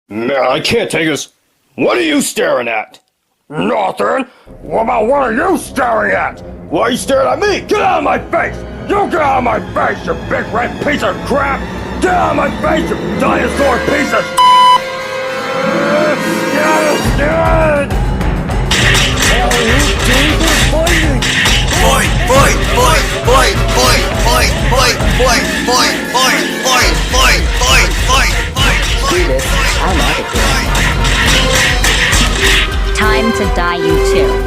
Man, I can't take this. What are you staring at? Nothing. What are you staring at? Why are you staring at me? Get out of my face! You get out of my face, you big red piece of crap! Get out of my face, you dinosaur piece of Get out of Hell, you doing for fighting? Fight, fight, fight, fight, fight, fight, fight, fight, fight, fight, fight, fight, fight, fight, fight, Do this. I'm out of here. Time to die, you two.